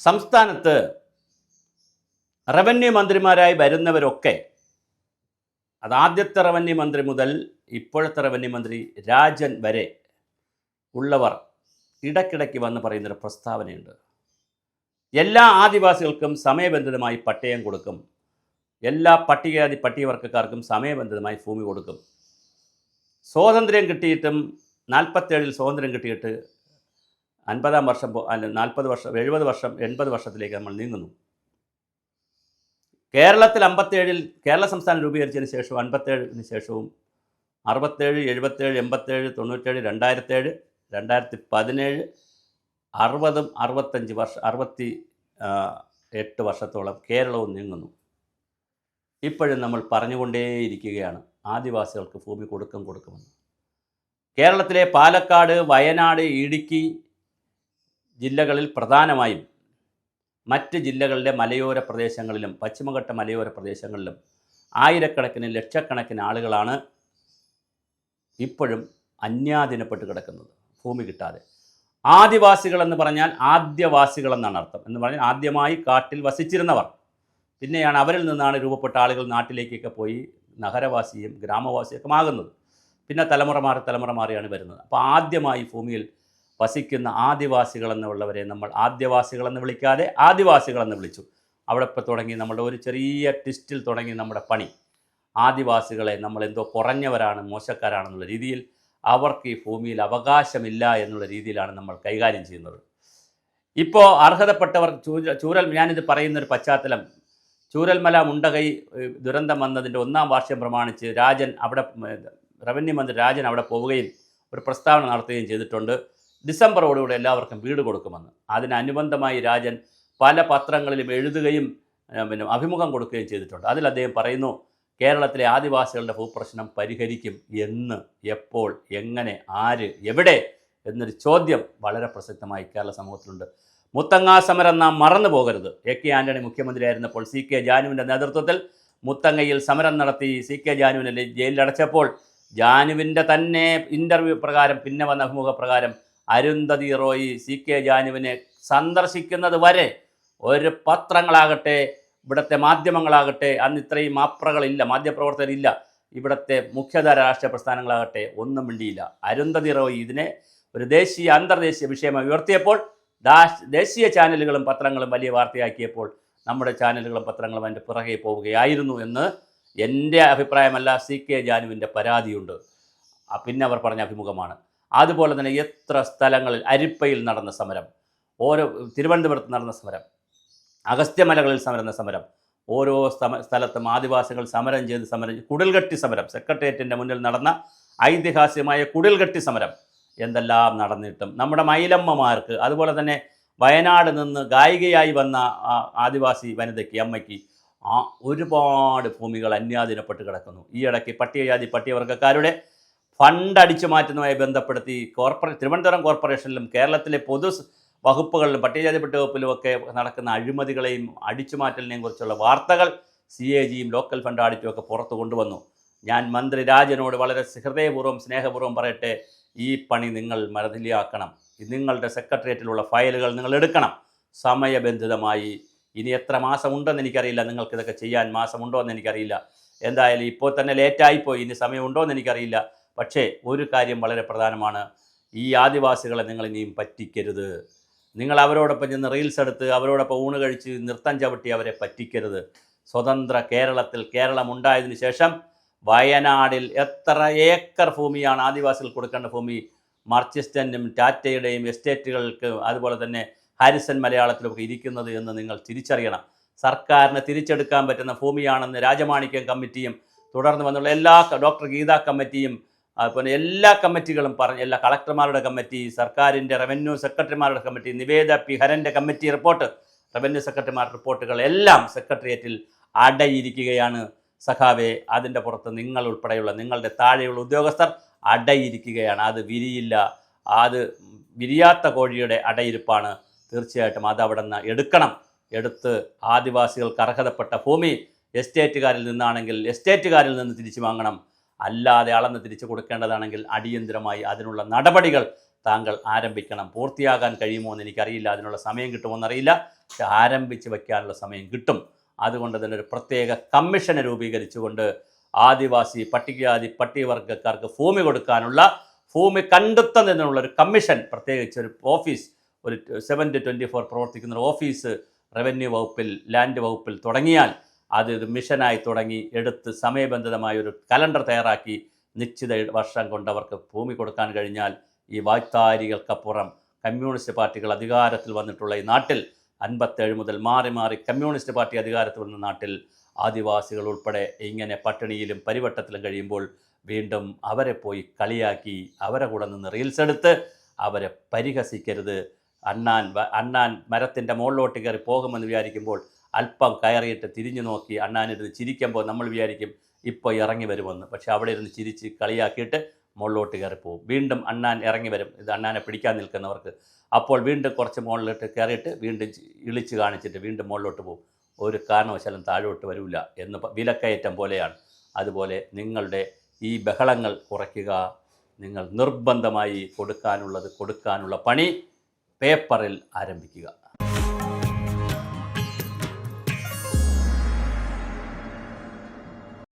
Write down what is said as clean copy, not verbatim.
സംസ്ഥാനത്ത് റവന്യൂ മന്ത്രിമാരായി വരുന്നവരൊക്കെ ആദ്യത്തെ റവന്യൂ മന്ത്രി മുതൽ ഇപ്പോഴത്തെ റവന്യൂ മന്ത്രി രാജൻ വരെ ഉള്ളവർ ഇടയ്ക്കിടയ്ക്ക് വന്ന് പറയുന്നൊരു പ്രസ്താവനയുണ്ട്. എല്ലാ ആദിവാസികൾക്കും സമയബന്ധിതമായി പട്ടയം കൊടുക്കും, എല്ലാ പട്ടികവർഗക്കാർക്കും സമയബന്ധിതമായി ഭൂമി കൊടുക്കും. സ്വാതന്ത്ര്യം കിട്ടിയിട്ടും 47 സ്വാതന്ത്ര്യം കിട്ടിയിട്ട് 50 വർഷം 40 വർഷം 70 വർഷം 80 വർഷത്തിലേക്ക് നമ്മൾ നീങ്ങുന്നു. കേരളത്തിൽ 57 കേരള സംസ്ഥാനം രൂപീകരിച്ചതിന് ശേഷവും 57 ശേഷവും 67, 77, 87, 97, 2007, 2017, 60, 65 വർഷം 68 വർഷത്തോളം കേരളവും നീങ്ങുന്നു. ഇപ്പോഴും നമ്മൾ പറഞ്ഞുകൊണ്ടേയിരിക്കുകയാണ് ആദിവാസികൾക്ക് ഭൂമി കൊടുക്കുമെന്ന്. കേരളത്തിലെ പാലക്കാട്, വയനാട്, ഇടുക്കി ജില്ലകളിൽ പ്രധാനമായും മറ്റ് ജില്ലകളുടെ മലയോര പ്രദേശങ്ങളിലും പശ്ചിമഘട്ട മലയോര പ്രദേശങ്ങളിലും ആയിരക്കണക്കിന് ലക്ഷക്കണക്കിന് ആളുകളാണ് ഇപ്പോഴും അന്യാധീനപ്പെട്ട് കിടക്കുന്നത്, ഭൂമി കിട്ടാതെ. ആദിവാസികളെന്ന് പറഞ്ഞാൽ ആദ്യവാസികളെന്നാണ് അർത്ഥം. എന്ന് പറഞ്ഞാൽ ആദ്യമായി കാട്ടിൽ വസിച്ചിരുന്നവർ, പിന്നെയാണ് അവരിൽ നിന്നാണ് രൂപപ്പെട്ട ആളുകൾ നാട്ടിലേക്കൊക്കെ പോയി നഗരവാസിയും ഗ്രാമവാസിയൊക്കെ ആകുന്നത്. പിന്നെ തലമുറ മാറിയാണ് വരുന്നത്. അപ്പോൾ ആദ്യമായി ഭൂമിയിൽ വസിക്കുന്ന ആദിവാസികളെന്നുള്ളവരെ നമ്മൾ ആദ്യവാസികളെന്ന് വിളിക്കാതെ ആദിവാസികളെന്ന് വിളിച്ചു. അവിടെ ഇപ്പോൾ തുടങ്ങി നമ്മുടെ ഒരു ചെറിയ ട്വിസ്റ്റിൽ തുടങ്ങി നമ്മുടെ പണി. ആദിവാസികളെ നമ്മൾ എന്തോ കുറഞ്ഞവരാണ്, മോശക്കാരാണെന്നുള്ള രീതിയിൽ, അവർക്ക് ഈ ഭൂമിയിൽ അവകാശമില്ല എന്നുള്ള രീതിയിലാണ് നമ്മൾ കൈകാര്യം ചെയ്യുന്നത്. ഇപ്പോൾ അർഹതപ്പെട്ടവർ ഞാനിത് പറയുന്നൊരു പശ്ചാത്തലം, ചൂരൽമല മുണ്ടകൈ ദുരന്തം വന്നതിൻ്റെ 1ാം വാർഷികം പ്രമാണിച്ച് റവന്യൂ മന്ത്രി രാജൻ അവിടെ പോവുകയും ഒരു പ്രസ്താവന നടത്തുകയും ചെയ്തിട്ടുണ്ട്. ഡിസംബറോടുകൂടെ എല്ലാവർക്കും വീട് കൊടുക്കുമെന്ന്. അതിനനുബന്ധമായി രാജൻ പല പത്രങ്ങളിലും എഴുതുകയും അഭിമുഖം കൊടുക്കുകയും ചെയ്തിട്ടുണ്ട്. അതിൽ അദ്ദേഹം പറയുന്നു, കേരളത്തിലെ ആദിവാസികളുടെ ഭൂപ്രശ്നം പരിഹരിക്കും. എന്ന്, എപ്പോൾ, എങ്ങനെ, ആര്, എവിടെ എന്നൊരു ചോദ്യം വളരെ പ്രസക്തമായി കേരള സമൂഹത്തിലുണ്ട്. മുത്തങ്ങ സമരം നാം മറന്നു പോകരുത്. എ.കെ. ആൻ്റണി മുഖ്യമന്ത്രിയായിരുന്നപ്പോൾ സി.കെ. ജാനുവിൻ്റെ നേതൃത്വത്തിൽ മുത്തങ്ങയിൽ സമരം നടത്തി സി.കെ. ജാനുവിനെ ജയിലിലടച്ചപ്പോൾ ജാനുവിൻ്റെ തന്നെ ഇൻ്റർവ്യൂ പ്രകാരം, പിന്നെ വന്ന അഭിമുഖ പ്രകാരം, അരുന്ധതി റോയി സി.കെ. ജാനുവിനെ സന്ദർശിക്കുന്നത് വരെ ഒരു പത്രങ്ങളാകട്ടെ ഇവിടുത്തെ മാധ്യമങ്ങളാകട്ടെ, അന്ന് ഇത്രയും മാധ്യമപ്രവർത്തകരില്ല, ഇവിടുത്തെ മുഖ്യധാര രാഷ്ട്രീയ പ്രസ്ഥാനങ്ങളാകട്ടെ ഒന്നും മിണ്ടിയില്ല. അരുന്ധതി റോയി ഇതിനെ ഒരു ദേശീയ അന്തർദേശീയ വിഷയമായി ഉയർത്തിയപ്പോൾ ദേശീയ ചാനലുകളും പത്രങ്ങളും വലിയ വാർത്തയാക്കിയപ്പോൾ നമ്മുടെ ചാനലുകളും പത്രങ്ങളും അതിൻ്റെ പിറകെ പോവുകയായിരുന്നു എന്ന് എൻ്റെ അഭിപ്രായമല്ല, സി.കെ. ജാനുവിൻ്റെ പരാതിയുണ്ട്. പിന്നെ അവർ പറഞ്ഞ അഭിമുഖമാണ്. അതുപോലെ തന്നെ എത്ര സ്ഥലങ്ങളിൽ, അരിപ്പയിൽ നടന്ന സമരം, തിരുവനന്തപുരത്ത് നടന്ന സമരം, അഗസ്ത്യമലകളിൽ നടന്ന സമരം, ഓരോ സ്ഥലത്തും ആദിവാസികൾ സമരം ചെയ്ത് കുടിൽകെട്ടി സമരം, സെക്രട്ടേറിയറ്റിൻ്റെ മുന്നിൽ നടന്ന ഐതിഹാസികമായ കുടിൽകെട്ടി സമരം എന്തെല്ലാം നടന്നിട്ടും നമ്മുടെ മൈലമ്മമാർക്ക്, അതുപോലെ തന്നെ വയനാട് നിന്ന് ഗായികയായി വന്ന ആദിവാസി വനിതയ്ക്ക്, അമ്മയ്ക്ക് ഒരുപാട് ഭൂമികൾ അന്യാധീനപ്പെട്ട് കിടക്കുന്നു. ഈയിടയ്ക്ക് പട്ടികവർഗക്കാരുടെ ഫണ്ട് അടിച്ചു മാറ്റുന്നതുമായി ബന്ധപ്പെടുത്തി തിരുവനന്തപുരം കോർപ്പറേഷനിലും കേരളത്തിലെ പൊതു വകുപ്പുകളിലും പട്ടികജാതി വകുപ്പിലുമൊക്കെ നടക്കുന്ന അഴിമതികളെയും അടിച്ചുമാറ്റലിനെയും കുറിച്ചുള്ള വാർത്തകൾ CAGയും ലോക്കൽ ഫണ്ട് ഓഡിറ്റും ഒക്കെ പുറത്തു കൊണ്ടുവന്നു. ഞാൻ മന്ത്രി രാജനോട് വളരെ ഹൃദയപൂർവ്വം സ്നേഹപൂർവ്വം പറയട്ടെ, ഈ പണി നിങ്ങൾ മരതിലിയാക്കണം. നിങ്ങളുടെ സെക്രട്ടേറിയറ്റിലുള്ള ഫയലുകൾ നിങ്ങൾ എടുക്കണം സമയബന്ധിതമായി. ഇനി എത്ര മാസമുണ്ടെന്ന് എനിക്കറിയില്ല, നിങ്ങൾക്കിതൊക്കെ ചെയ്യാൻ മാസമുണ്ടോ എന്ന് എനിക്കറിയില്ല. എന്തായാലും ഇപ്പോൾ തന്നെ ലേറ്റായിപ്പോയി, ഇനി സമയമുണ്ടോ എന്ന് എനിക്കറിയില്ല. പക്ഷേ ഒരു കാര്യം വളരെ പ്രധാനമാണ്, ഈ ആദിവാസികളെ നിങ്ങൾ ഇനിയും പറ്റിക്കരുത്. നിങ്ങൾ അവരോടൊപ്പം ചെന്ന് റീൽസ് എടുത്ത് അവരോടൊപ്പം ഊണ് കഴിച്ച് നൃത്തം ചവിട്ടി അവരെ പറ്റിക്കരുത്. സ്വതന്ത്ര കേരളം ഉണ്ടായതിനു ശേഷം വയനാടിൽ എത്ര ഏക്കർ ഭൂമിയാണ് ആദിവാസികൾ കൊടുക്കേണ്ട ഭൂമി മർച്ചിസ്റ്റനും ടാറ്റയുടെയും എസ്റ്റേറ്റുകൾക്ക്, അതുപോലെ തന്നെ ഹാരിസൺ മലയാളത്തിലൊക്കെ ഇരിക്കുന്നത് എന്ന് നിങ്ങൾ തിരിച്ചറിയണം. സർക്കാരിന് തിരിച്ചെടുക്കാൻ പറ്റുന്ന ഭൂമിയാണെന്ന് രാജമാണിക്യം കമ്മിറ്റിയും തുടർന്ന് വന്നുള്ള ഡോക്ടർ ഗീത കമ്മിറ്റിയും അതുപോലെ എല്ലാ കമ്മിറ്റികളും എല്ലാ കളക്ടർമാരുടെ കമ്മിറ്റി, സർക്കാരിൻ്റെ റവന്യൂ സെക്രട്ടറിമാരുടെ കമ്മിറ്റി, നിവേദ പി ഹരൻ്റെ കമ്മിറ്റി റിപ്പോർട്ട്, റവന്യൂ സെക്രട്ടറിമാരുടെ റിപ്പോർട്ടുകൾ എല്ലാം സെക്രട്ടേറിയറ്റിൽ അടയിരിക്കുകയാണ് സഖാവേ. അതിൻ്റെ പുറത്ത് നിങ്ങൾ ഉൾപ്പെടെയുള്ള നിങ്ങളുടെ താഴെയുള്ള ഉദ്യോഗസ്ഥർ അടയിരിക്കുകയാണ്. അത് വിരിയില്ല. അത് വിരിയാത്ത കോഴിയുടെ അടയിരിപ്പാണ്. തീർച്ചയായിട്ടും അതവിടെ നിന്ന് എടുത്ത് ആദിവാസികൾക്ക് അർഹതപ്പെട്ട ഭൂമി എസ്റ്റേറ്റുകാരിൽ നിന്നാണെങ്കിൽ എസ്റ്റേറ്റുകാരിൽ നിന്ന് തിരിച്ചു വാങ്ങണം. അല്ലാതെ അളന്ന് തിരിച്ചു കൊടുക്കേണ്ടതാണെങ്കിൽ അടിയന്തരമായി അതിനുള്ള നടപടികൾ താങ്കൾ ആരംഭിക്കണം. പൂർത്തിയാകാൻ കഴിയുമോ എന്ന് എനിക്കറിയില്ല, അതിനുള്ള സമയം കിട്ടുമോ എന്നറിയില്ല. പക്ഷെ ആരംഭിച്ച് വയ്ക്കാനുള്ള സമയം കിട്ടും. അതുകൊണ്ട് തന്നെ ഒരു പ്രത്യേക കമ്മീഷനെ രൂപീകരിച്ചുകൊണ്ട് ആദിവാസി പട്ടികജാതി പട്ടികവർഗക്കാർക്ക് ഭൂമി കൊടുക്കാനുള്ള, ഭൂമി കണ്ടെത്തുന്നതിനുള്ള ഒരു കമ്മീഷൻ, പ്രത്യേകിച്ച് ഒരു ഓഫീസ്, ഒരു 7-24 പ്രവർത്തിക്കുന്ന ഒരു ഓഫീസ് റവന്യൂ വകുപ്പിൽ, ലാൻഡ് വകുപ്പിൽ തുടങ്ങിയാൽ അതൊരു മിഷനായി തുടങ്ങി എടുത്ത് സമയബന്ധിതമായ ഒരു കലണ്ടർ തയ്യാറാക്കി നിശ്ചിത വർഷം കൊണ്ട് അവർക്ക് ഭൂമി കൊടുക്കാൻ കഴിഞ്ഞാൽ ഈ വായ്ത്താരികൾക്കപ്പുറം കമ്മ്യൂണിസ്റ്റ് പാർട്ടികൾ അധികാരത്തിൽ വന്നിട്ടുള്ള ഈ നാട്ടിൽ 57 മുതൽ മാറി മാറി കമ്മ്യൂണിസ്റ്റ് പാർട്ടി അധികാരത്തിൽ വന്ന നാട്ടിൽ ആദിവാസികൾ ഉൾപ്പെടെ ഇങ്ങനെ പട്ടിണിയിലും പരിവട്ടത്തിലും കഴിയുമ്പോൾ വീണ്ടും അവരെ പോയി കളിയാക്കി അവരെ കൂടെ നിന്ന് റീൽസ് എടുത്ത് അവരെ പരിഹസിക്കരുത്. അണ്ണാൻ മരത്തിൻ്റെ മുകളിലോട്ട് കയറി പോകുമെന്ന് വിചാരിക്കുമ്പോൾ അല്പം കയറിയിട്ട് തിരിഞ്ഞു നോക്കി അണ്ണാനിരുന്ന് ചിരിക്കുമ്പോൾ നമ്മൾ വിചാരിക്കും ഇപ്പോൾ ഇറങ്ങി വരുമെന്ന്. പക്ഷേ അവിടെ ഇരുന്ന് ചിരിച്ച് കളിയാക്കിയിട്ട് മുകളിലോട്ട് കയറിപ്പോവും. വീണ്ടും അണ്ണാൻ ഇറങ്ങി വരും, ഇത് അണ്ണാനെ പിടിക്കാൻ നിൽക്കുന്നവർക്ക്. അപ്പോൾ വീണ്ടും കുറച്ച് മുകളിലോട്ട് കയറിയിട്ട് വീണ്ടും ഇളിച്ച് കാണിച്ചിട്ട് വീണ്ടും മുകളിലോട്ട് പോകും. ഒരു കാരണവശാലും താഴോട്ട് വരില്ല എന്ന് വിലക്കയറ്റം പോലെയാണ്. അതുപോലെ നിങ്ങളുടെ ഈ ബഹളങ്ങൾ കുറയ്ക്കുക. നിങ്ങൾ നിർബന്ധമായി കൊടുക്കാനുള്ള പണി പേപ്പറിൽ ആരംഭിക്കുക.